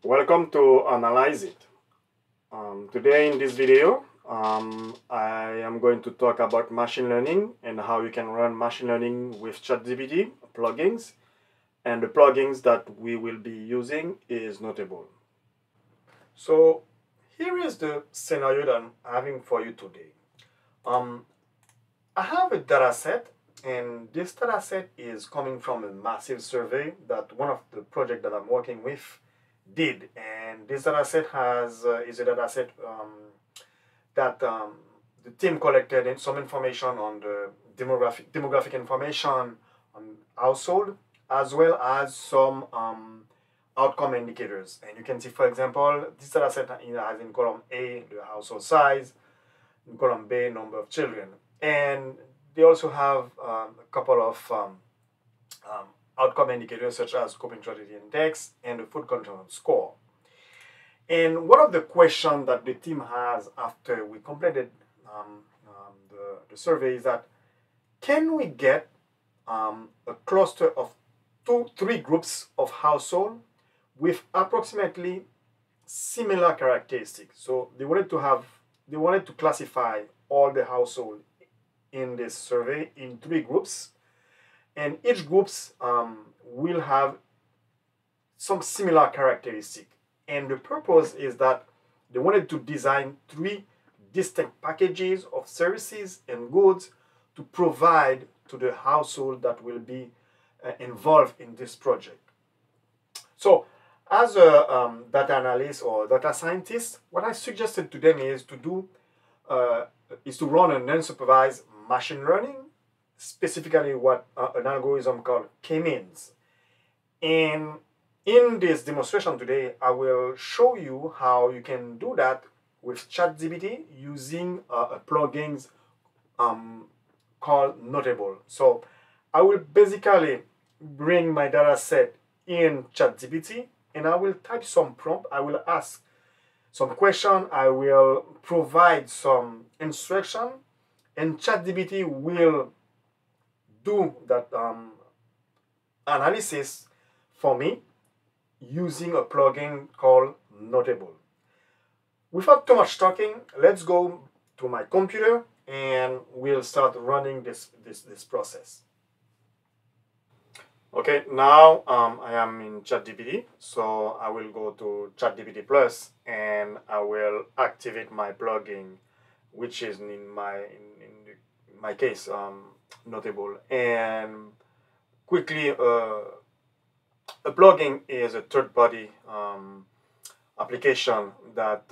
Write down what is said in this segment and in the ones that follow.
Welcome to Analyze It. Today in this video, I am going to talk about machine learning and how you can run machine learning with ChatGPT plugins. And the plugins that we will be using is Notable. So here is the scenario that I'm having for you today. I have a data set, and this data set is coming from a massive survey that one of the projects that I'm working with did. And this data set is a data set that the team collected some information on the demographic information on household, as well as some outcome indicators. And you can see, for example, this data set has in column A the household size, in column B number of children, and they also have a couple of outcome indicators such as coping strategy index and the food control score. And one of the questions that the team has after we completed the survey is that can we get a cluster of three groups of household with approximately similar characteristics? So they wanted to classify all the household in this survey in three groups, and each groups will have some similar characteristic. And the purpose is that they wanted to design three distinct packages of services and goods to provide to the household that will be involved in this project. So as a data analyst or data scientist, what I suggested to them is to run an unsupervised machine learning, specifically what an algorithm called K-means. And in this demonstration today, I will show you how you can do that with ChatGPT using a plugin called Notable. So I will basically bring my data set in ChatGPT and I will type some prompt. I will ask some question. I will provide some instruction, and ChatGPT will do that analysis for me using a plugin called Notable. Without too much talking, let's go to my computer and we'll start running this process. Okay, now I am in ChatGPT, so I will go to ChatGPT Plus and I will activate my plugin, which is in my case Notable. And quickly, a plugin is a third-party application that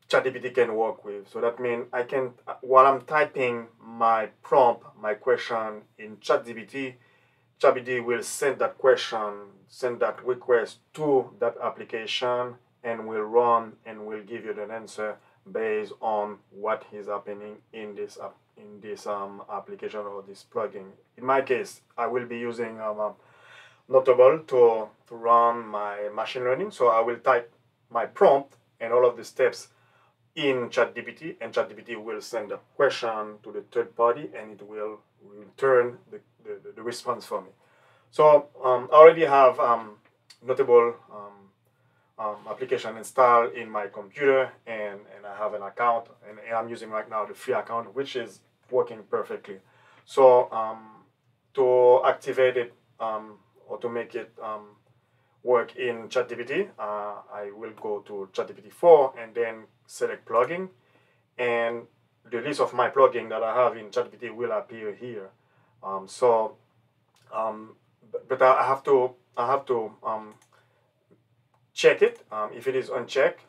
ChatGPT can work with. So that means I can, while I'm typing my prompt, my question in ChatGPT, ChatGPT will send that question, send that request to that application, and will run and will give you the answer based on what is happening in this application or this plugin. In my case, I will be using Notable to run my machine learning. So I will type my prompt and all of the steps in ChatGPT, and ChatGPT will send a question to the third party and it will return the response for me. So I already have Notable application installed in my computer, and I have an account, and I'm using right now the free account, which is working perfectly. So to activate it or to make it work in ChatGPT, I will go to ChatGPT 4 and then select plugin, and the list of my plugin that I have in ChatGPT will appear here. But I have to check it. If it is unchecked,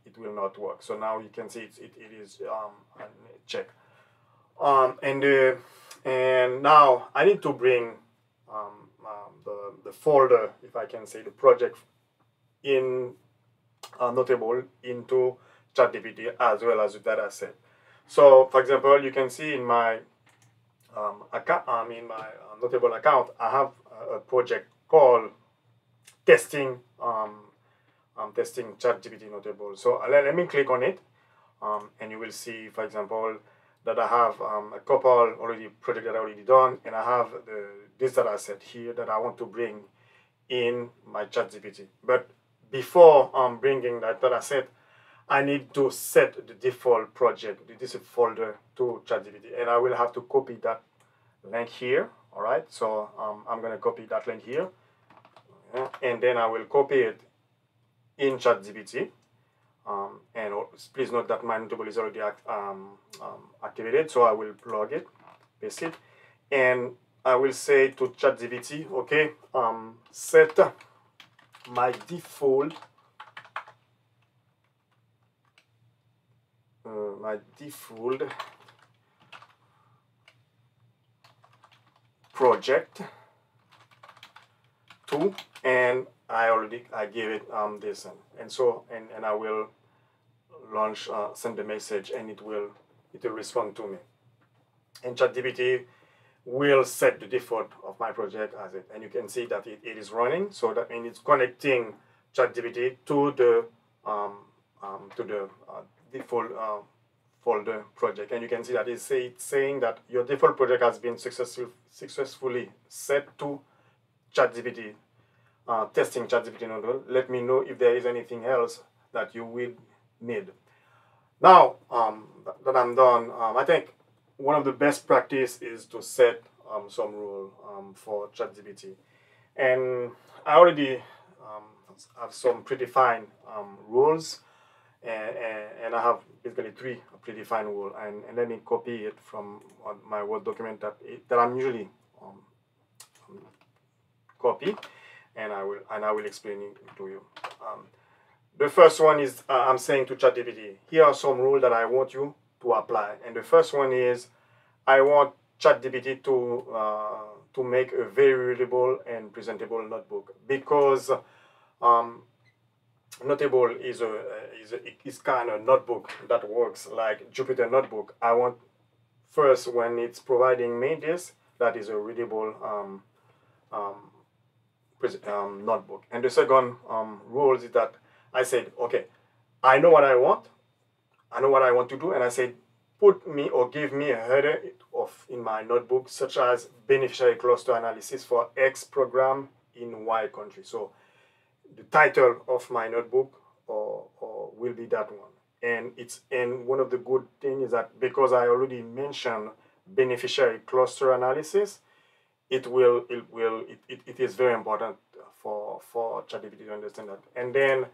it will not work. So now you can see it is checked. And now I need to bring the folder, if I can say, the project in Notable into ChatGPT as well as the data set. So, for example, you can see in my Notable account, I have a project called testing ChatGPT Notable. So let me click on it, and you will see, for example, that I have a couple already project that I already done, and I have this data set here that I want to bring in my ChatGPT. But before bringing that data set, I need to set the default project, the default folder to ChatGPT, and I will have to copy that link here. All right, so I'm going to copy that link here, and then I will copy it in ChatGPT. And please note that my notable is already activated, so I will plug it, paste it, and I will say to ChatGPT, okay, set my default project to, and I gave it this, and so and I will launch send the message, and it will respond to me, and ChatGPT will set the default of my project as it, and you can see that it is running. So that means it's connecting ChatGPT to the default folder project, and you can see that it's saying that your default project has been successfully set to ChatGPT. Testing ChatGPT node. Let me know if there is anything else that you will need. Now that I'm done, I think one of the best practice is to set some rule for ChatGPT, and I already have some predefined rules, and I have basically 3 predefined rules, and let me copy it from my Word document that I'm usually copy, and I will explain it to you. The first one is I'm saying to ChatGPT, here are some rules that I want you to apply, and the first one is I want ChatGPT to make a very readable and presentable notebook, because Notable is kind of notebook that works like Jupyter Notebook. I want first, when it's providing me this, that is a readable notebook. And the second rule is that I said, okay, I know what I want to do, and I said, put me or give me a header in my notebook, such as beneficiary cluster analysis for X program in Y country. So the title of my notebook or will be that one. And one of the good things is that because I already mentioned beneficiary cluster analysis, it is very important for ChatGPT to understand that. And then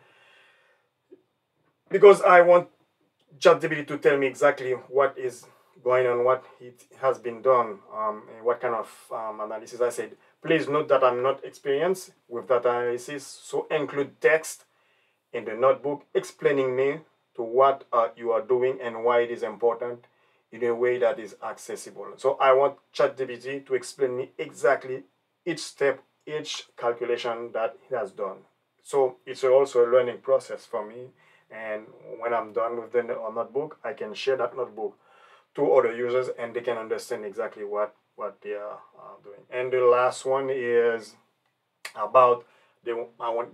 because I want ChatGPT to tell me exactly what is going on, what it has been done, and what kind of analysis, I said, please note that I'm not experienced with data analysis, so include text in the notebook explaining me to what you are doing and why it is important in a way that is accessible. So I want ChatGPT to explain me exactly each step, each calculation that it has done. So it's also a learning process for me. And when I'm done with the notebook, I can share that notebook to other users, and they can understand exactly what they are doing. And the last one is about I want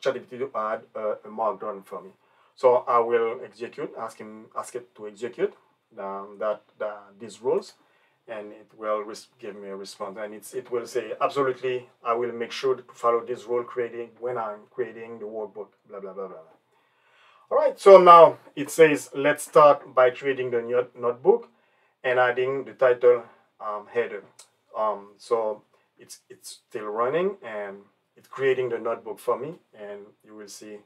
ChatGPT to add a markdown for me. So I will ask it to execute these rules, and it will give me a response. And it will say, absolutely, I will make sure to follow this rule when I'm creating the workbook, blah, blah, blah, blah. All right, so now it says, let's start by creating the new notebook and adding the title header. So it's still running, and it's creating the notebook for me, and you will see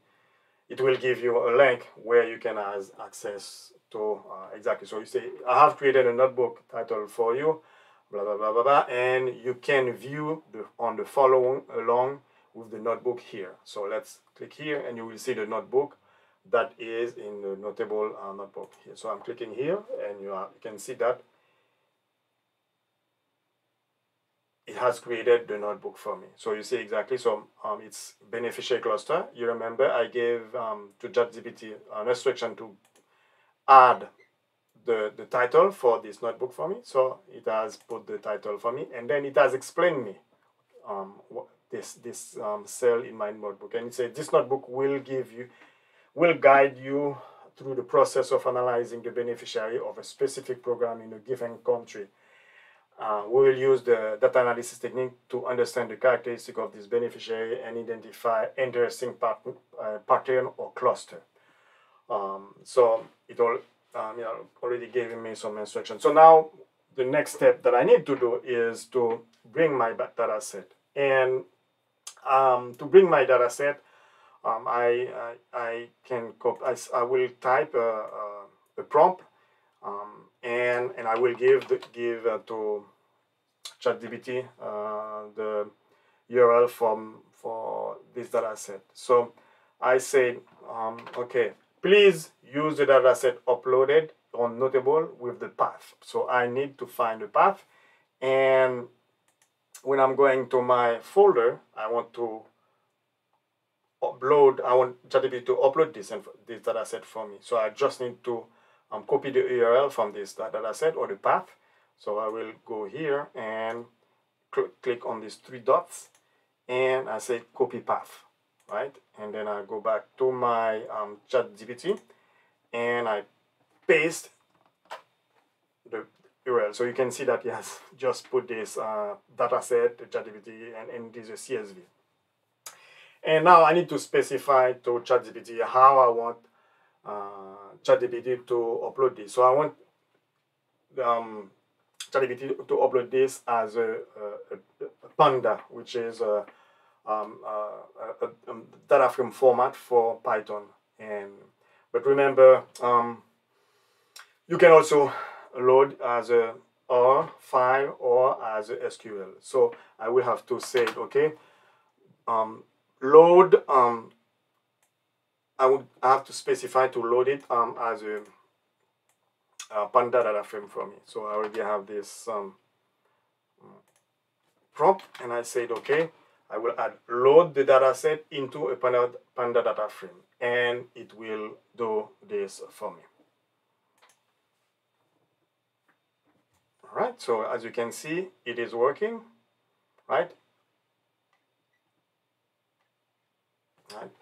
it will give you a link where you can have access to exactly. So you say, I have created a notebook title for you, blah, blah, blah, blah, blah, and you can view the following along with the notebook here. So let's click here, and you will see the notebook that is in the Notable notebook here. So I'm clicking here, and you can see that it has created the notebook for me. So you see exactly, so it's beneficiary cluster. You remember I gave to ChatGPT an instruction to add the title for this notebook for me. So it has put the title for me, and then it has explained me this cell in my notebook. And it said this notebook will guide you through the process of analyzing the beneficiary of a specific program in a given country. we will use the data analysis technique to understand the characteristic of this beneficiary and identify interesting pattern or cluster. So it all already gave me some instructions. So now the next step that I need to do is to bring my data set. And to bring my data set, I will type a prompt, and I will give to ChatGPT the URL for this data set. So I said, okay, please use the data set uploaded on Notable with the path. So I need to find the path, and when I'm going to my folder, I want ChatGPT to upload this data set for me. So I just need to copy the URL from this data set or the path. So I will go here and click on these three dots, and I say copy path, right? And then I go back to my ChatGPT, and I paste the URL. So you can see that he has just put this data set, the ChatGPT, and this is a CSV. And now I need to specify to ChatGPT how I want ChatGPT to upload this. So I want ChatGPT to upload this as a Panda, which is a data frame format for Python. But remember, you can also load as a R file or as a SQL. So I will have to say, okay, load. I would have to specify to load it as a Panda data frame for me. So I already have this prompt, and I said, okay, I will load the data set into a Panda data frame, and it will do this for me. All right, so as you can see, it is working, right?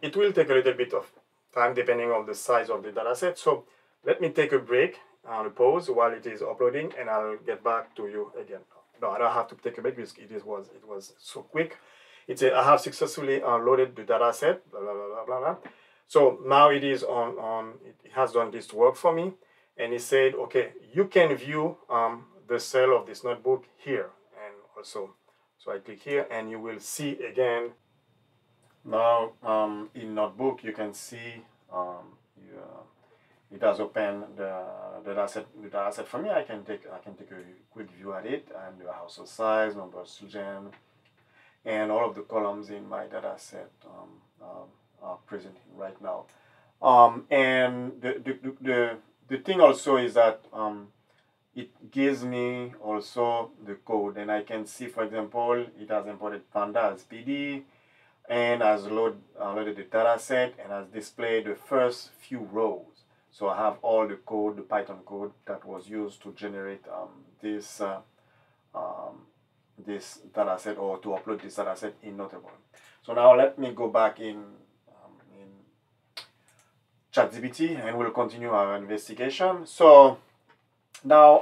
It will take a little bit of time depending on the size of the data set. So let me take a break and a pause while it is uploading, and I'll get back to you again. No, I don't have to take a break because it was so quick. I have successfully loaded the data set, blah, blah, blah, blah, blah. So now it is it has done this work for me, and it said, okay, you can view the cell of this notebook here, and also, so I click here, and you will see again. Now in Notebook, you can see it has opened the data set for me. I can take a quick view at it, and the household size, number of children, and all of the columns in my data set are present right now. And the thing also is that it gives me also the code, and I can see, for example, it has imported Panda as PD, and has loaded the data set, and has displayed the first few rows. So I have all the code, the Python code that was used to generate this data set, or to upload this data set in Notable. So now let me go back in ChatGPT, and we'll continue our investigation. So now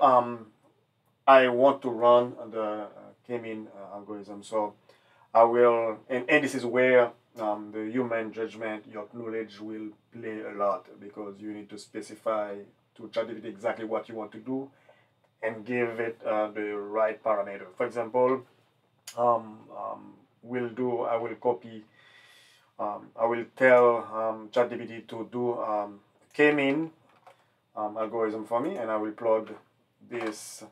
I want to run the k-mean algorithm. So I will, and this is where the human judgment, your knowledge will play a lot, because you need to specify to ChatGPT exactly what you want to do and give it the right parameter. For example, I will tell ChatGPT to do k-mean algorithm for me, and I will plug this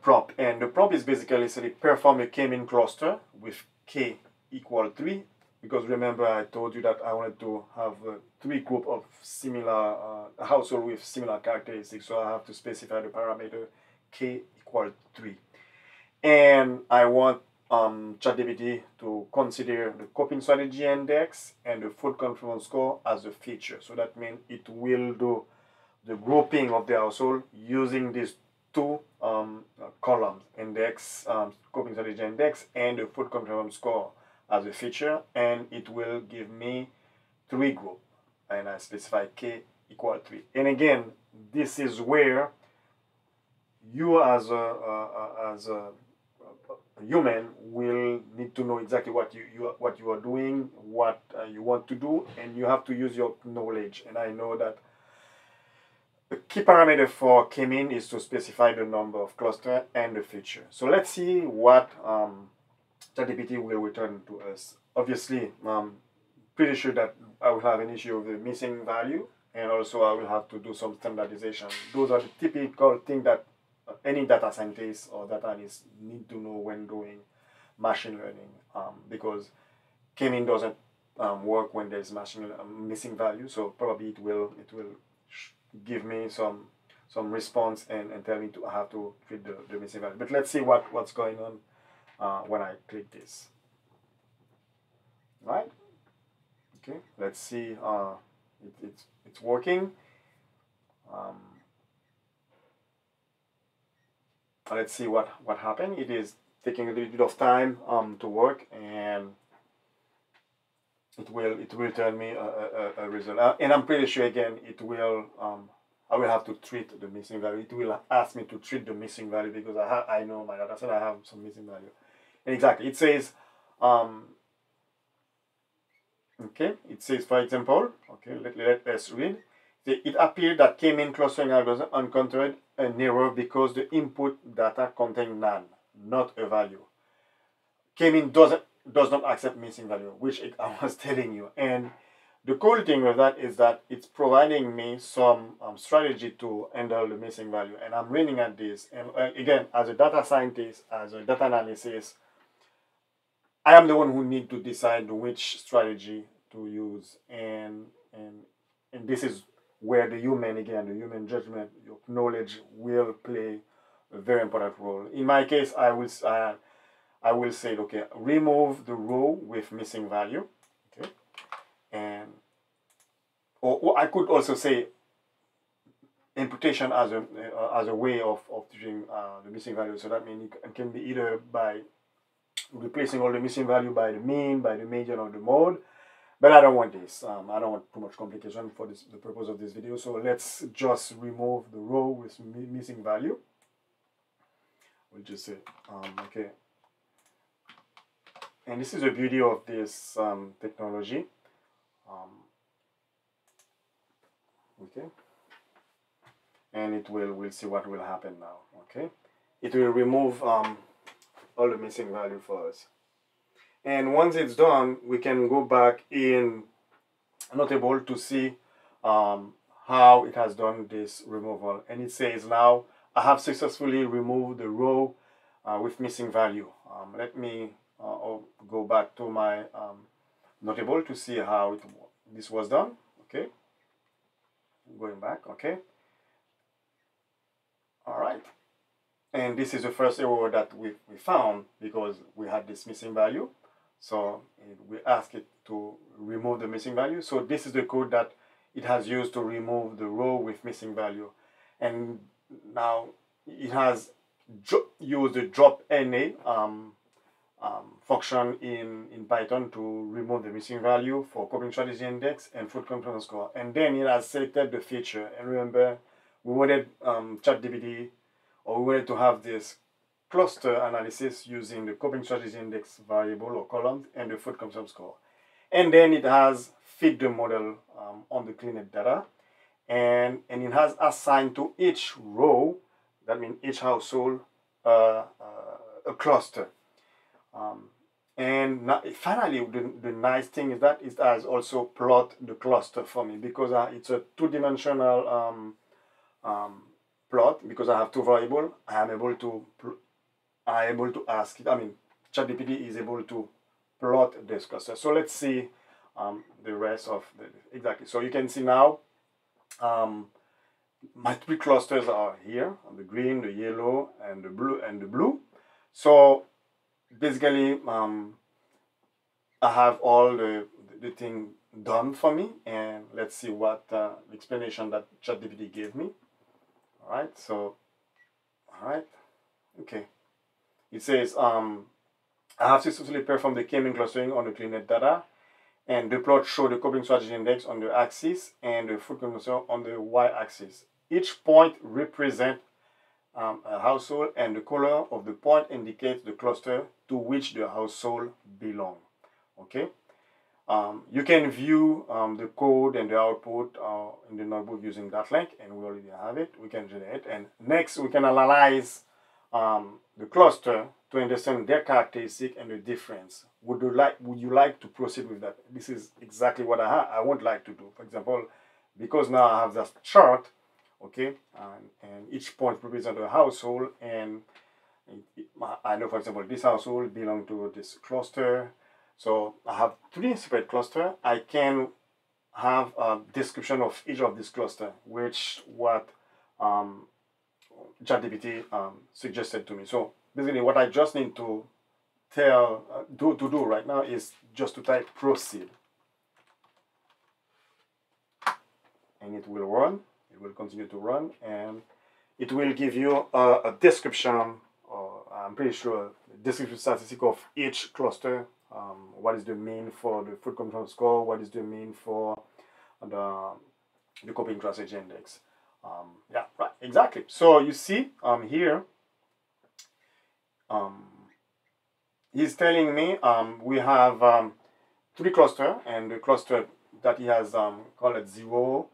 prompt. And the prompt is basically say perform a k-mean cluster with k equal 3, because remember I told you that I wanted to have 3 group of similar household with similar characteristics, so I have to specify the parameter k equal 3. And I want ChatGPT to consider the coping strategy index and the food consumption score as a feature. So that means it will do the grouping of the household using these 2 columns, index, coping strategy index, and the food consumption score as a feature, and it will give me 3 groups, and I specify k equal 3. And again, this is where you as a human will need to know exactly what you are doing, what you want to do, and you have to use your knowledge. And I know that the key parameter for K-mean is to specify the number of cluster and the feature. So let's see what ChatGPT will return to us. Obviously, pretty sure that I will have an issue with the missing value, and also I will have to do some standardization. Those are the typical things that any data scientist or data analyst need to know when doing machine learning, because K-mean doesn't work when there's missing value. So probably it will give me some response and tell me to I have to treat the missing value. But let's see what's going on when I click this. Right? Okay. Let's see. It's working. Um, let's see what happened. It is taking a little bit of time to work, and it will tell me a result. And I'm pretty sure again it will. I will have to treat the missing value. It will ask me to treat the missing value because I know my data set I have some missing value. And exactly, it says. Okay, it says, for example, okay, let's read. It appeared that K-mean clustering algorithm encountered an error because the input data contained none, not a value. K-mean does not accept missing value, which I was telling you. And the cool thing with that is that it's providing me some strategy to handle the missing value. And I'm reading at this. And again, as a data scientist, as a data analyst, I am the one who need to decide which strategy to use, and this is where the human judgment, your knowledge will play a very important role. In my case, I will say, okay, remove the row with missing value, okay, and or I could also say imputation as a way of doing the missing value. So that means it can be either by replacing all the missing value by the mean, by the median, or the mode. But I don't want this. I don't want too much complication for the purpose of this video. So let's just remove the row with missing value. We'll just say, okay. And this is the beauty of this technology. Okay. And we'll see what will happen now. Okay. It will remove all the missing value for us. And once it's done, we can go back in Notable to see how it has done this removal. And it says now, I have successfully removed the row with missing value. Let me go back to my Notable to see how this was done. Okay. Going back, okay. All right. And this is the first error that we found because we had this missing value. So we ask it to remove the missing value. So this is the code that it has used to remove the row with missing value. And now it has used the drop NA function in Python to remove the missing value for coping strategy index and food consumption score. And then it has selected the feature. And remember, we wanted ChatGPT, or we wanted to have this cluster analysis using the coping strategy index variable or columns and the food consumption score. And then it has fit the model on the cleaned data. And it has assigned to each row, that means each household, a cluster. And now, finally, the nice thing is that it has also plot the cluster for me because it's a two-dimensional plot. Because I have two variables, I am able to ask it. I mean, ChatGPT is able to plot this cluster. So let's see the rest of exactly. So you can see now my three clusters are here: the green, the yellow, and the blue. So basically, I have all the thing done for me, and let's see what explanation that ChatGPT gave me. All right. So, all right. Okay. It says, I have successfully performed the K-mean clustering on the cleaned data, and the plot show the coping strategy index on the axis and the food consumption on the y-axis. Each point represents a household, and the color of the point indicates the cluster to which the household belong. Okay. You can view the code and the output in the notebook using that link, and we already have it. We can generate, and next we can analyze the cluster to understand their characteristic and the difference. Would you like to proceed with that? This is exactly what I would like to do. For example, because now I have that chart, okay, and each point represents a household, and I know, for example, this household belongs to this cluster. So I have 3 separate clusters. I can have a description of each of these clusters, which what ChatGPT suggested to me. So basically, what I just need to do right now is just to type proceed, and it will run. It will continue to run, and it will give you a description, or I'm pretty sure description statistic of each cluster. What is the mean for the food consumption score? What is the mean for the coping strategy index? Yeah, right, exactly. So you see here, he's telling me we have 3 clusters, and the cluster that he has called it 0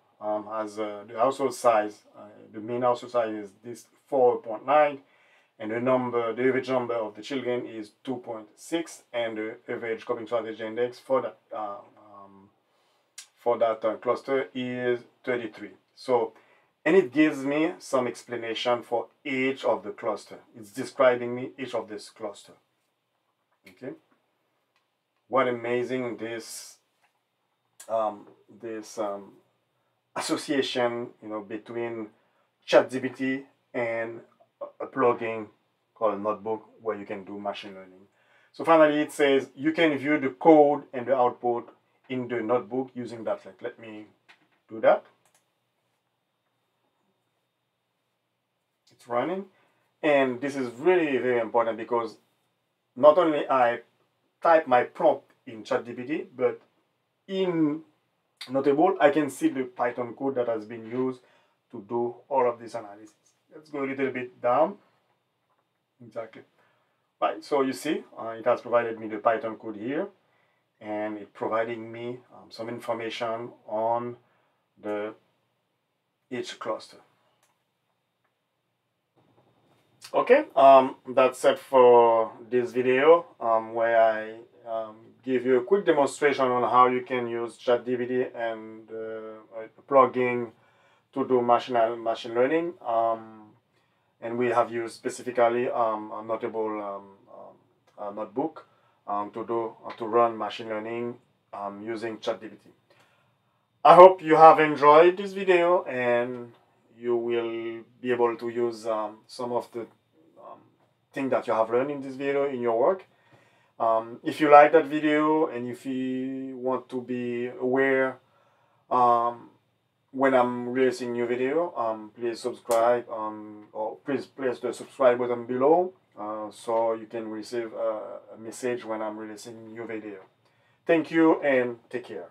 has the household size. The mean household size is this 4.9. And the average number of the children is 2.6, and the average coping strategy index for that cluster is 33. So, and it gives me some explanation for each of the cluster. It's describing me each of this cluster. Okay. What amazing this association, between ChatGPT and a plugin called Notebook, where you can do machine learning. So finally, it says you can view the code and the output in the notebook using that link. Let me do that. It's running, and this is really very important, because not only I type my prompt in ChatGPT, but in Notable I can see the Python code that has been used to do all of this analysis. Let's go a little bit down. Exactly. Right, so you see, it has provided me the Python code here, and it providing me some information on each cluster. Okay, that's it for this video, where I give you a quick demonstration on how you can use ChatGPT and a plugin to do machine learning. And we have used specifically a Notable notebook to run machine learning using ChatGPT. I hope you have enjoyed this video, and you will be able to use some of the things that you have learned in this video in your work. If you like that video, and if you want to be aware when I'm releasing new video, please subscribe, or please press the subscribe button below, so you can receive a message when I'm releasing new video. Thank you, and take care.